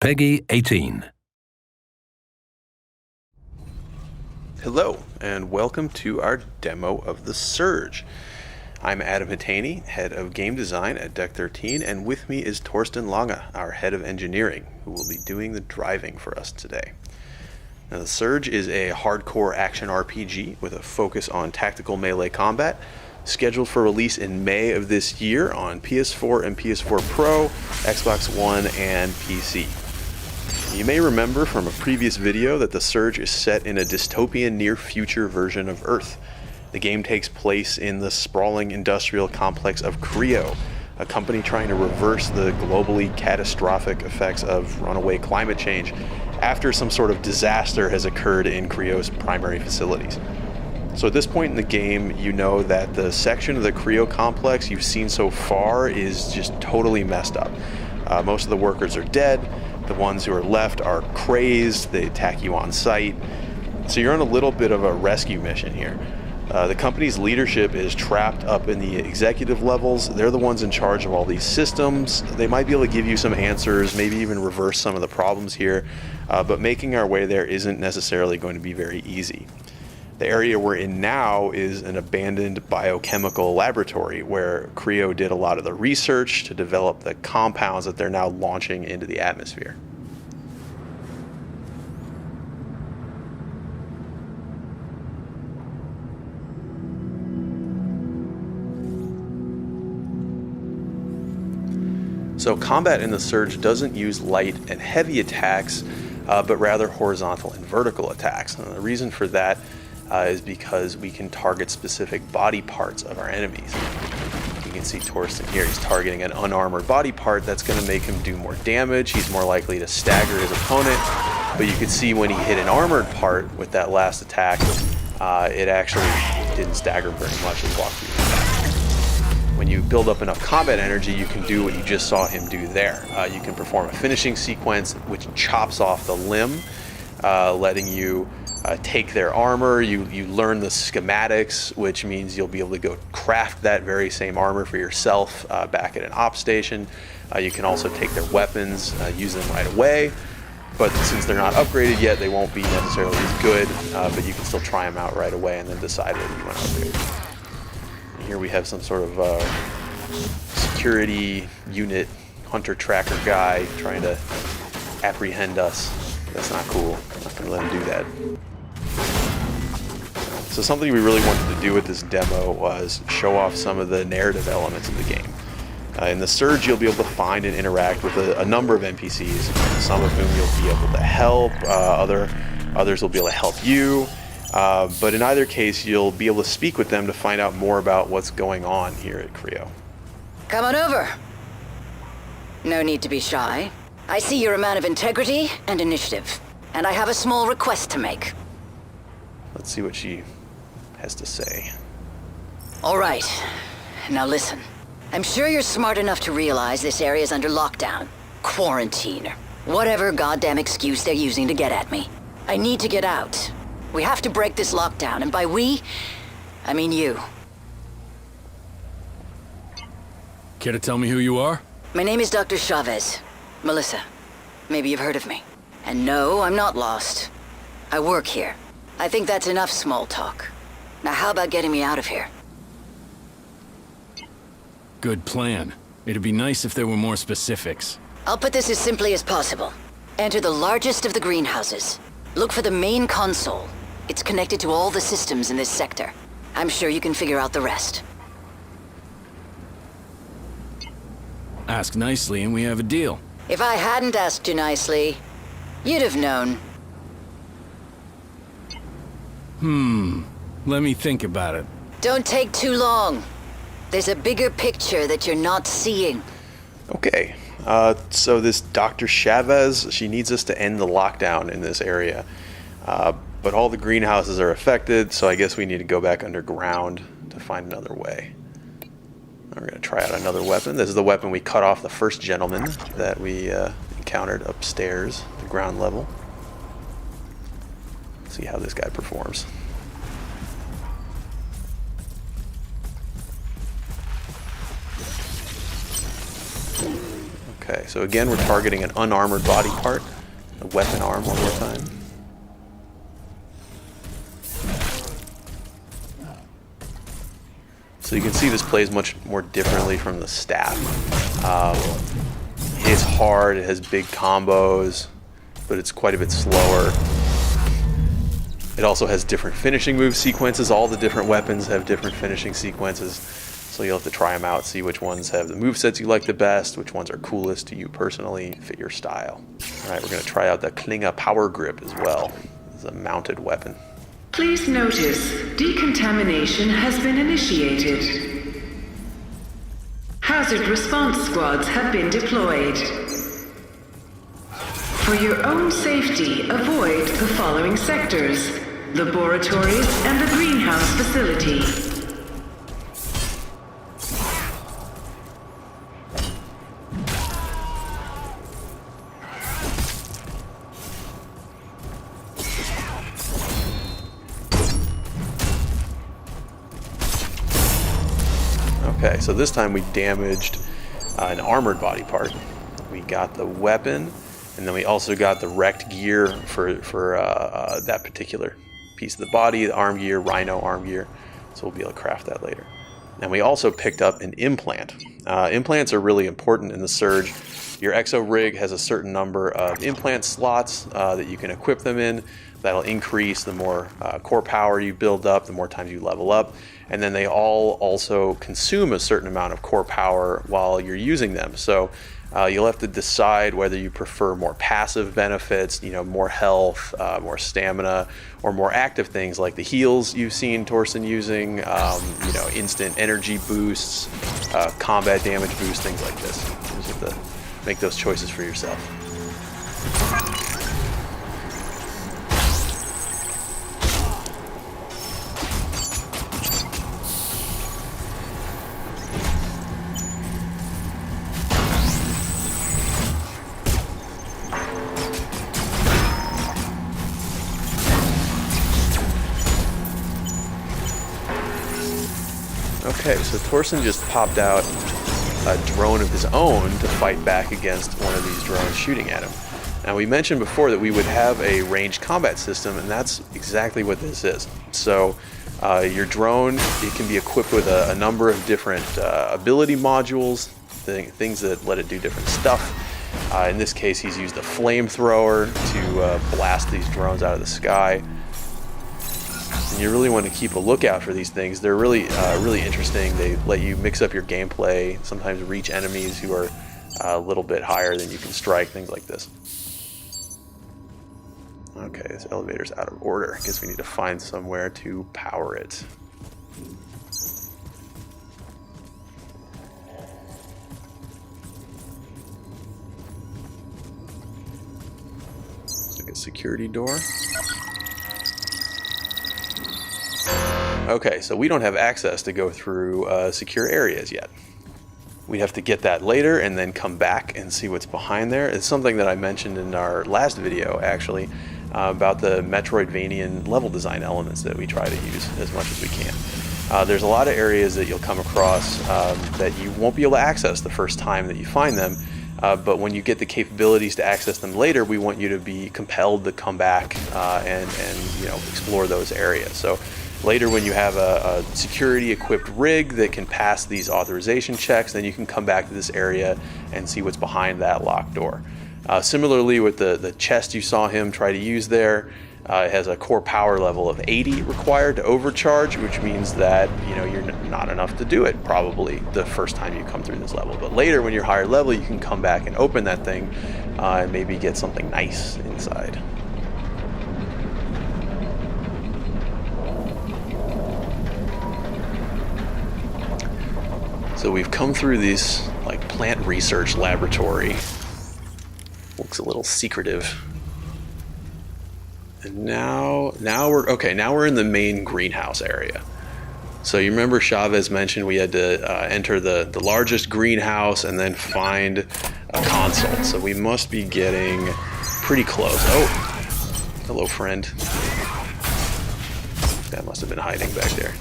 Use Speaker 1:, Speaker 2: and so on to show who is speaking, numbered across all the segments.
Speaker 1: Peggy 18.
Speaker 2: Hello, and welcome to our demo of the Surge. I'm Adam Hetenyi, head of game design at Deck13, and with me is Torsten Lange, our head of engineering, who will be doing the driving for us today. Now, the Surge is a hardcore action RPG with a focus on tactical melee combat, scheduled for release in May of this year on PS4 and PS4 Pro, Xbox One, and PC. You may remember from a previous video that the Surge is set in a dystopian near-future version of Earth. The game takes place in the sprawling industrial complex of CREO, a company trying to reverse the globally catastrophic effects of runaway climate change after some sort of disaster has occurred in CREO's primary facilities. So at this point in the game, you know that the section of the CREO complex you've seen so far is just totally messed up. Most of the workers are dead. The ones who are left are crazed. They attack you on sight. So you're on a little bit of a rescue mission here. The company's leadership is trapped up in the executive levels. They're the ones in charge of all these systems. They might be able to give you some answers, maybe even reverse some of the problems here, but making our way there isn't necessarily going to be very easy. The area we're in now is an abandoned biochemical laboratory where CREO did a lot of the research to develop the compounds that they're now launching into the atmosphere. So combat in the Surge doesn't use light and heavy attacks, but rather horizontal and vertical attacks. And the reason for that is because we can target specific body parts of our enemies. You can see Torsten here, he's targeting an unarmored body part that's going to make him do more damage. He's more likely to stagger his opponent, but you can see when he hit an armored part with that last attack, it actually didn't stagger very much and walked through the attack. When you build up enough combat energy, you can do what you just saw him do there. You can perform a finishing sequence which chops off the limb, letting you take their armor. You learn the schematics, which means you'll be able to go craft that very same armor for yourself back at an op station. You can also take their weapons, use them right away, but since they're not upgraded yet, they won't be necessarily as good, but you can still try them out right away and then decide whether you want to upgrade. And here we have some sort of security unit, hunter tracker guy trying to apprehend us. That's not cool. I'm not going to let him do that. So something we really wanted to do with this demo was show off some of the narrative elements of the game. In the Surge, you'll be able to find and interact with a number of NPCs, some of whom you'll be able to help, others will be able to help you, but in either case, you'll be able to speak with them to find out more about what's going on here at CREO.
Speaker 3: Come on over. No need to be shy. I see you're a man of integrity and initiative, and I have a small request to make.
Speaker 2: Let's see what she has to say.
Speaker 3: All right. Now listen. I'm sure you're smart enough to realize this area's under lockdown, quarantine, or whatever goddamn excuse they're using to get at me. I need to get out. We have to break this lockdown, and by we, I mean you.
Speaker 1: Care to tell me who you are?
Speaker 3: My name is Dr. Chavez. Melissa. Maybe you've heard of me. And no, I'm not lost. I work here. I think that's enough small talk. Now how about getting me out of here?
Speaker 1: Good plan. It'd be nice if there were more specifics.
Speaker 3: I'll put this as simply as possible. Enter the largest of the greenhouses. Look for the main console. It's connected to all the systems in this sector. I'm sure you can figure out the rest.
Speaker 1: Ask nicely and we have a deal.
Speaker 3: If I hadn't asked you nicely, you'd have known.
Speaker 1: Let me think about it.
Speaker 3: Don't take too long. There's a bigger picture that you're not seeing.
Speaker 2: Okay, so this Dr. Chavez, she needs us to end the lockdown in this area. But all the greenhouses are affected, so I guess we need to go back underground to find another way. We're going to try out another weapon. This is the weapon we cut off the first gentleman that we encountered upstairs, the ground level. Let's see how this guy performs. Okay, Okay, so again, we're targeting an unarmored body part. A weapon arm one more time. So you can see this plays much more differently from the staff. It's hard, it has big combos, but it's quite a bit slower. It also has different finishing move sequences. All the different weapons have different finishing sequences. So you'll have to try them out, see which ones have the movesets you like the best, which ones are coolest to you personally, fit your style. All right, we're going to try out the Klinga Power Grip as well. It's a mounted weapon.
Speaker 4: Please notice, decontamination has been initiated. Hazard response squads have been deployed. For your own safety, avoid the following sectors: laboratories and the greenhouse facility.
Speaker 2: Okay, so this time we damaged an armored body part. We got the weapon, and then we also got the wrecked gear for that particular piece of the body, the arm gear, rhino arm gear. So we'll be able to craft that later. And we also picked up an implant. Implants are really important in the Surge. Your exo rig has a certain number of implant slots that you can equip them in. That'll increase the more core power you build up, the more times you level up. And then they all also consume a certain amount of core power while you're using them. So you'll have to decide whether you prefer more passive benefits, more health, more stamina, or more active things like the heals you've seen Torsten using, instant energy boosts, combat damage boosts, things like this. You just have to make those choices for yourself. Okay, so Torsten just popped out a drone of his own to fight back against one of these drones shooting at him. Now, we mentioned before that we would have a ranged combat system, and that's exactly what this is. So your drone, it can be equipped with a number of different ability modules, things that let it do different stuff. In this case, he's used a flamethrower to blast these drones out of the sky. And you really want to keep a lookout for these things. They're really interesting. They let you mix up your gameplay, sometimes reach enemies who are a little bit higher than you can strike, things like this. Okay, this elevator's out of order. I guess we need to find somewhere to power it. Like a security door. Okay, so we don't have access to go through secure areas yet. We have to get that later and then come back and see what's behind there. It's something that I mentioned in our last video, actually, about the Metroidvanian level design elements that we try to use as much as we can. There's a lot of areas that you'll come across that you won't be able to access the first time that you find them, but when you get the capabilities to access them later, we want you to be compelled to come back and explore those areas. So later, when you have a security-equipped rig that can pass these authorization checks, then you can come back to this area and see what's behind that locked door. Similarly, with the chest you saw him try to use there, it has a core power level of 80 required to overcharge, which means that you're not enough to do it probably the first time you come through this level. But later, when you're higher level, you can come back and open that thing and maybe get something nice inside. So we've come through this plant research laboratory. Looks a little secretive. And now we're in the main greenhouse area. So you remember Chavez mentioned we had to enter the largest greenhouse and then find a console. So we must be getting pretty close. Oh, hello, friend. That must have been hiding back there.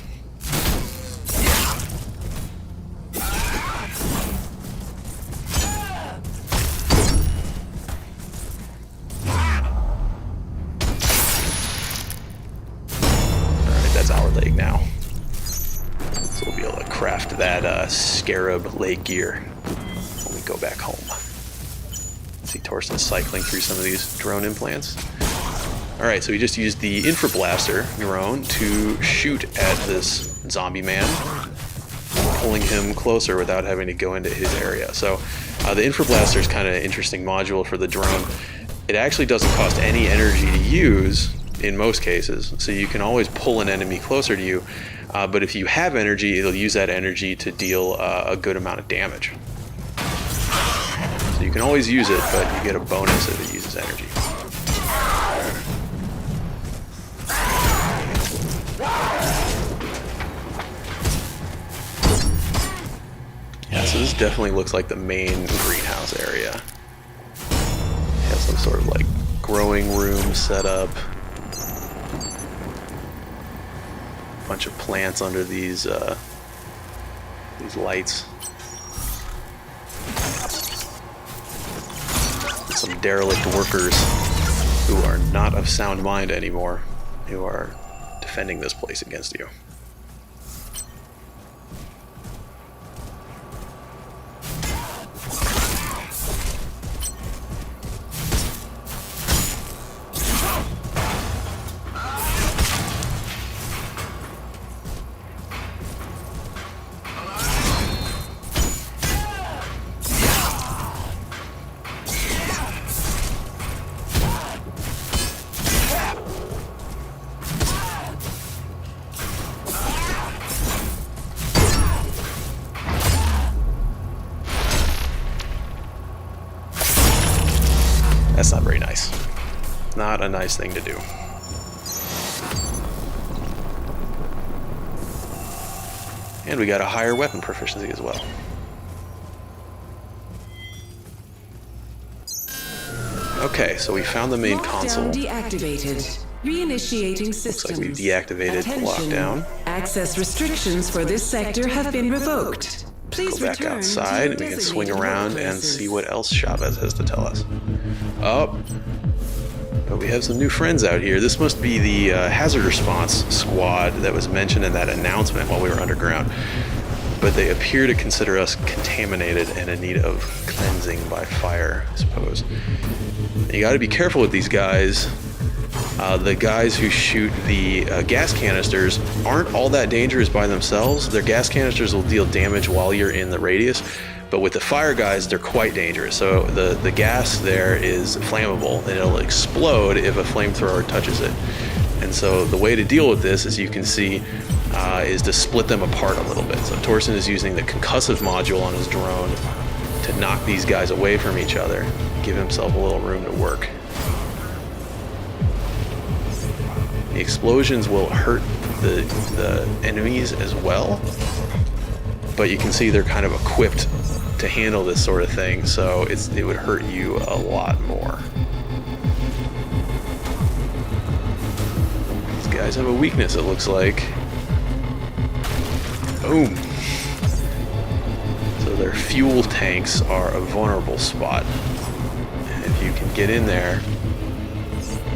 Speaker 2: that scarab leg gear when we go back home. See Torsten cycling through some of these drone implants. Alright, so we just used the infrablaster drone to shoot at this zombie man, pulling him closer without having to go into his area. So the infrablaster is kind of an interesting module for the drone. It actually doesn't cost any energy to use in most cases, so you can always pull an enemy closer to you, but if you have energy, it'll use that energy to deal a good amount of damage. So you can always use it, but you get a bonus if it uses energy. Yeah, so this definitely looks like the main greenhouse area. It has some sort of like growing room set up. Bunch of plants under these lights. Some derelict workers who are not of sound mind anymore, who are defending this place against you. That's not very nice. Not a nice thing to do. And we got a higher weapon proficiency as well. Okay, so we found the main console.
Speaker 4: Deactivated. Reinitiating systems.
Speaker 2: Looks like we've deactivated the lockdown.
Speaker 4: Access restrictions for this sector have been revoked. Please
Speaker 2: go back outside and we can swing around and see what else Chavez has to tell us. Oh, but we have some new friends out here. This must be the hazard response squad that was mentioned in that announcement while we were underground. But they appear to consider us contaminated and in need of cleansing by fire, I suppose. And you got to be careful with these guys. The guys who shoot the gas canisters aren't all that dangerous by themselves. Their gas canisters will deal damage while you're in the radius, but with the fire guys, they're quite dangerous. So the gas there is flammable, and it'll explode if a flamethrower touches it. And so the way to deal with this, as you can see, is to split them apart a little bit. So Torsten is using the concussive module on his drone to knock these guys away from each other, give himself a little room to work. The explosions will hurt the enemies as well, but you can see they're kind of equipped to handle this sort of thing, so it would hurt you a lot more. These guys have a weakness, it looks like. Boom. So their fuel tanks are a vulnerable spot, and if you can get in there,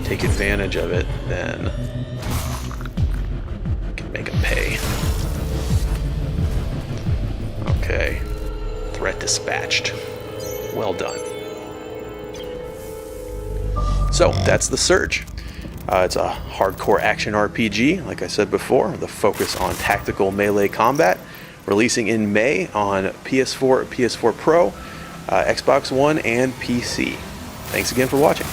Speaker 2: take advantage of it, then you can make them pay. Okay. Threat dispatched. Well done. So, that's The Surge. It's a hardcore action RPG, like I said before, with a focus on tactical melee combat, releasing in May on PS4, PS4 Pro, Xbox One, and PC. Thanks again for watching.